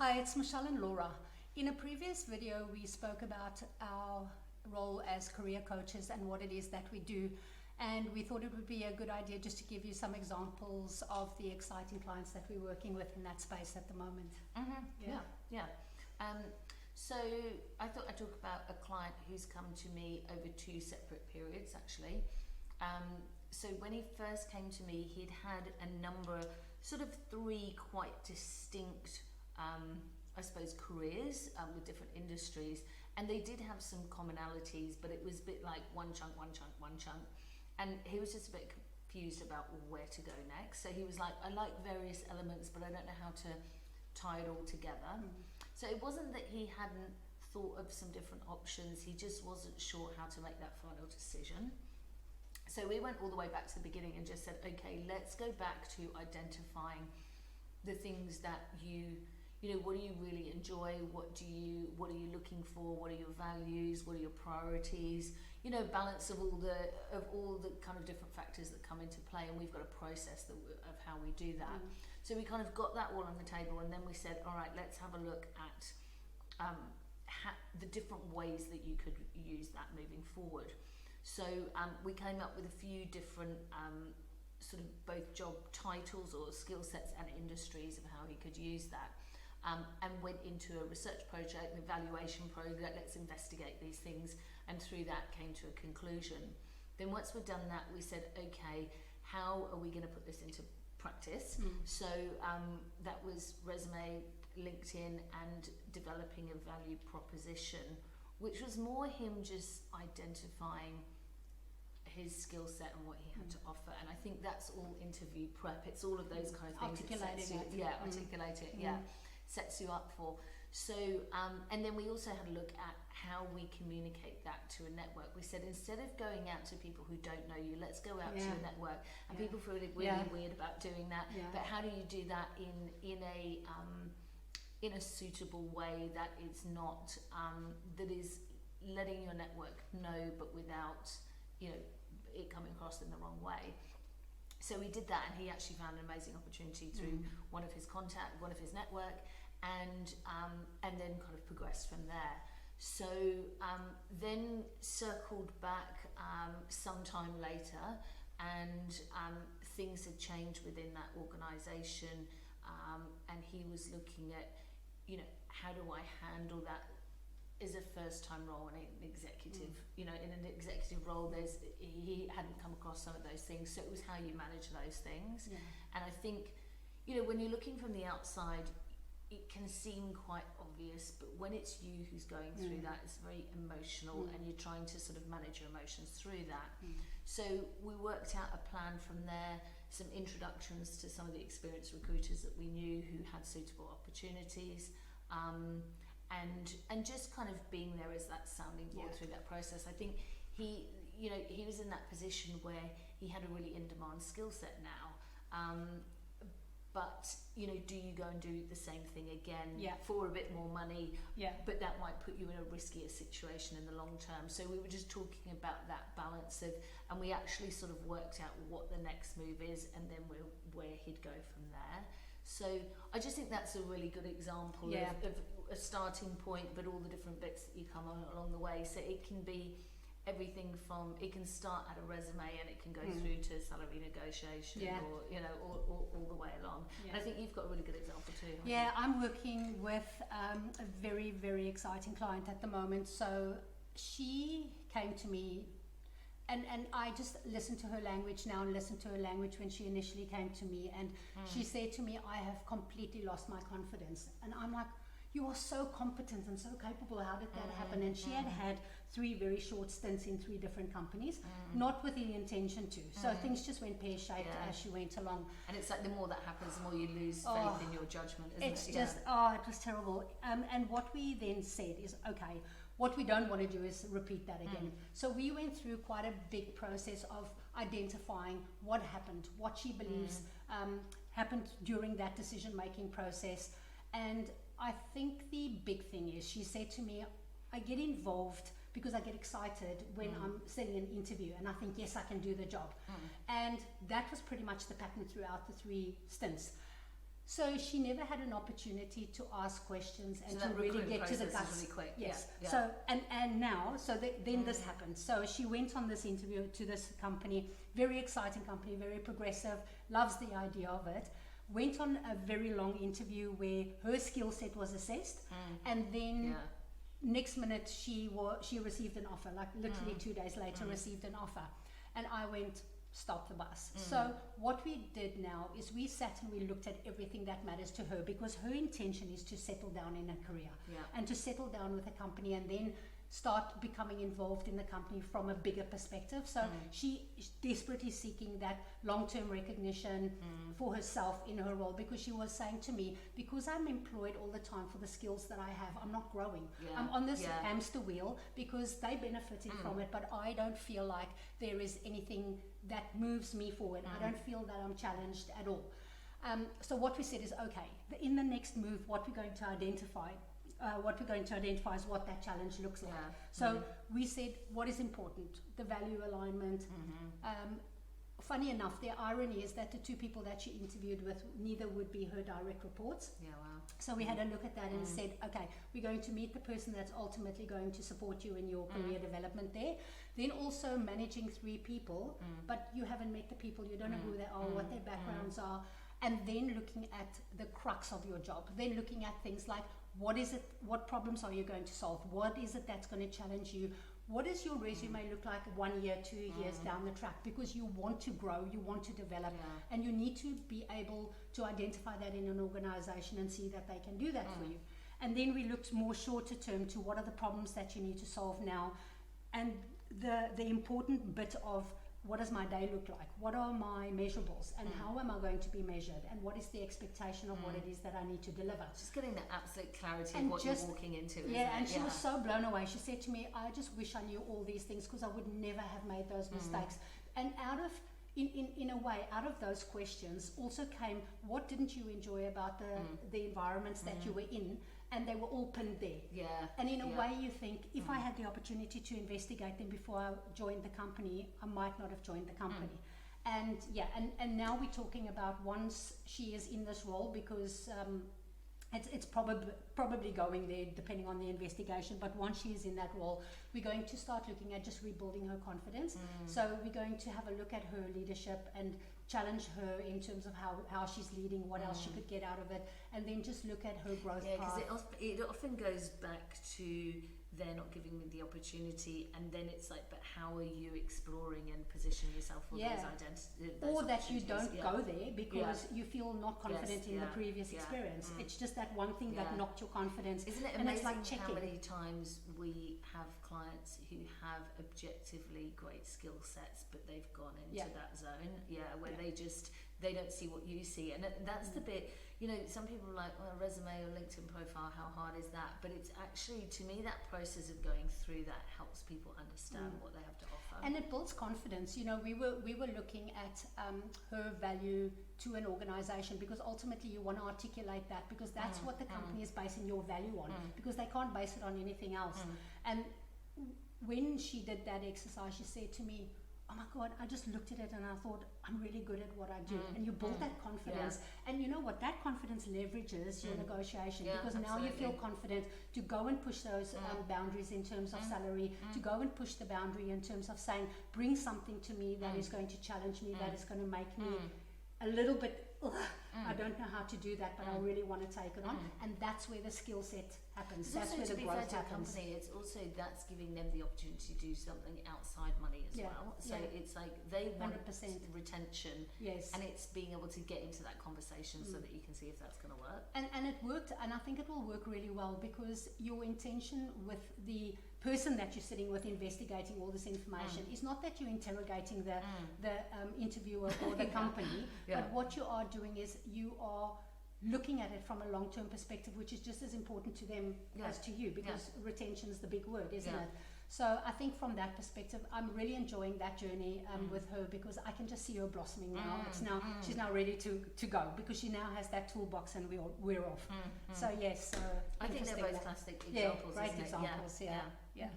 Hi, it's Michelle and Laura. In a previous video, we spoke about our role as career coaches and what it is that we do. And we thought it would be a good idea just to give you some examples of the exciting clients that we're working with in that space at the moment. Yeah. So I thought I'd talk about a client who's come to me over two separate periods, actually. So when he first came to me, he'd had a number, sort of three quite distinct, I suppose, careers with different industries. And they did have some commonalities, but it was a bit like one chunk. And he was just a bit confused about where to go next. So he was like, I like various elements, but I don't know how to tie it all together. So it wasn't that he hadn't thought of some different options, he just wasn't sure how to make that final decision. So we went all the way back to the beginning and just said, okay, let's go back to identifying the things that you know, what do you really enjoy? What are you looking for? What are your values? What are your priorities? You know, balance of all the kind of different factors that come into play, and we've got a process of how we do that. So we kind of got that all on the table, and then we said, all right, let's have a look at the different ways that you could use that moving forward. So we came up with a few different sort of both job titles or skill sets and industries of how he could use that. And went into a research project, an evaluation project, let's investigate these things, and through that came to a conclusion. Then once we'd done that, we said, okay, how are we going to put this into practice? So that was resume, LinkedIn, and developing a value proposition, which was more him just identifying his skill set and what he had to offer. And I think that's all interview prep. It's all of those kind of things. Articulating it. Articulate it, sets you up for. So, and then we also had a look at how we communicate that to a network. We said, instead of going out to people who don't know you, let's go out to a network. And people feel really weird about doing that. But how do you do that in a suitable way that is not, that is letting your network know, but without, you know, it coming across in the wrong way. So we did that, and he actually found an amazing opportunity through one of his network, and then kind of progressed from there. So then circled back sometime later, and things had changed within that organisation, and he was looking at, you know, how do I handle that as a first-time role in an executive, you know, in an executive role, he hadn't come across some of those things, so it was how you manage those things. And I think, you know, when you're looking from the outside, it can seem quite obvious, but when it's you who's going through that, it's very emotional, and you're trying to sort of manage your emotions through that. So we worked out a plan from there, some introductions to some of the experienced recruiters that we knew who had suitable opportunities, and just kind of being there as that sounding board through that process. I think he was in that position where he had a really in-demand skill set now. But, you know, do you go and do the same thing again for a bit more money? But that might put you in a riskier situation in the long term. So we were just talking about that balance and we actually sort of worked out what the next move is, and then where he'd go from there. So I just think that's a really good example of a starting point, but all the different bits that you come on along the way. So it can be everything from, it can start at a resume and it can go through to salary negotiation, or, you know, all the way along. And I think you've got a really good example too. I'm working with a very, very exciting client at the moment. So she came to me, and I just listened to her language now and listened to her language when she initially came to me, and she said to me, I have completely lost my confidence. And I'm like, you are so competent and so capable, how did that happen? And she had 3 very short stints in 3 different companies, not with the intention to. So things just went pear-shaped as she went along. And it's like the more that happens, the more you lose faith in your judgment, isn't it? It's just, it was terrible. And what we then said is, okay, what we don't want to do is repeat that again. So we went through quite a big process of identifying what happened, what she believes happened during that decision-making process. And I think the big thing is, she said to me, I get involved because I get excited when I'm sitting in an interview and I think, yes, I can do the job. And that was pretty much the pattern throughout the 3 stints. So she never had an opportunity to ask questions and So to that really recruitment get to the process guts. is really quick. Yes. Yeah. So and now, so then this happened. So she went on this interview to this company, very exciting company, very progressive, loves the idea of it. Went on a very long interview where her skill set was assessed, and then next minute she received an offer. Like literally 2 days later, received an offer, and I went, stop the bus. So what we did now is we sat and we looked at everything that matters to her, because her intention is to settle down in a career and to settle down with a company and then start becoming involved in the company from a bigger perspective. So she is desperately seeking that long-term recognition for herself in her role, because she was saying to me, because I'm employed all the time for the skills that I have, I'm not growing. I'm on this hamster wheel because they're benefiting from it, but I don't feel like there is anything that moves me forward. I don't feel that I'm challenged at all. So what we said is, okay, in the next move, what we're going to identify is what that challenge looks like. So we said, what is important? The value alignment. Funny enough, the irony is that the two people that she interviewed with, neither would be her direct reports. So we had a look at that and said, okay, we're going to meet the person that's ultimately going to support you in your career development there. Then also managing 3 people, but you haven't met the people, you don't know who they are, what their backgrounds are. And then looking at the crux of your job, then looking at things like, what is it, what problems are you going to solve? What is it that's going to challenge you? What does your resume look like 1 year, 2 years down the track? Because you want to grow, you want to develop, and you need to be able to identify that in an organization and see that they can do that for you. And then we looked more shorter term to what are the problems that you need to solve now, and the important bit of, what does my day look like? What are my measurables? And how am I going to be measured? And what is the expectation of what it is that I need to deliver? Just getting that absolute clarity And of what just- you're walking into, isn't Yeah, it? and she was so blown away. She said to me, I just wish I knew all these things, because I would never have made those mistakes. And out of, in a way, out of those questions also came, what didn't you enjoy about the environments that you were in? And they were all pinned there. And in a way you think, if I had the opportunity to investigate them before I joined the company, I might not have joined the company. And and now we're talking about, once she is in this role, because it's probably going there depending on the investigation, but once she is in that role, we're going to start looking at just rebuilding her confidence. So we're going to have a look at her leadership and challenge her in terms of how she's leading, what else she could get out of it, and then just look at her growth path. Because it often goes back to they're not giving me the opportunity, and then it's like, but how are you exploring and positioning yourself for those identities? Or that you don't go there because you feel not confident in the previous experience. It's just that one thing that knocked your confidence. Isn't it and amazing it's like checking. how many times we have clients who have objectively great skill sets, but they've gone into that zone, where they don't see what you see, and that's the bit. You know, some people are like, well, a resume or LinkedIn profile, how hard is that? But it's actually, to me, that process of going through that helps people understand what they have to offer. And it builds confidence. You know, we were looking at her value to an organization, because ultimately you want to articulate that, because that's what the company is basing your value on, because they can't base it on anything else. And when she did that exercise, she said to me, oh my God, I just looked at it and I thought, I'm really good at what I do. And you build that confidence. And you know what? That confidence leverages your negotiation, because now you feel confident to go and push those boundaries in terms of salary, to go and push the boundary in terms of saying, bring something to me that is going to challenge me, that is going to make me a little bit, I don't know how to do that, but I really want to take it on. And that's where the skill set happens. It's That's also, where to the be fair growth to a happens. company, it's also that's giving them the opportunity to do something outside money as well. So it's like they want 100%. retention, Yes. and it's being able to get into that conversation so that you can see if that's going to work. And it worked, and I think it will work really well, because your intention with the person that you're sitting with investigating all this information is not that you're interrogating the interviewer or the company, but what you are doing is you are looking at it from a long-term perspective, which is just as important to them as to you, because retention is the big word, isn't it? So I think from that perspective, I'm really enjoying that journey with her, because I can just see her blossoming now. It's now she's now ready to go, because she now has that toolbox, and we're off. So yes, I think they're both classic examples. great isn't it? examples. Yeah.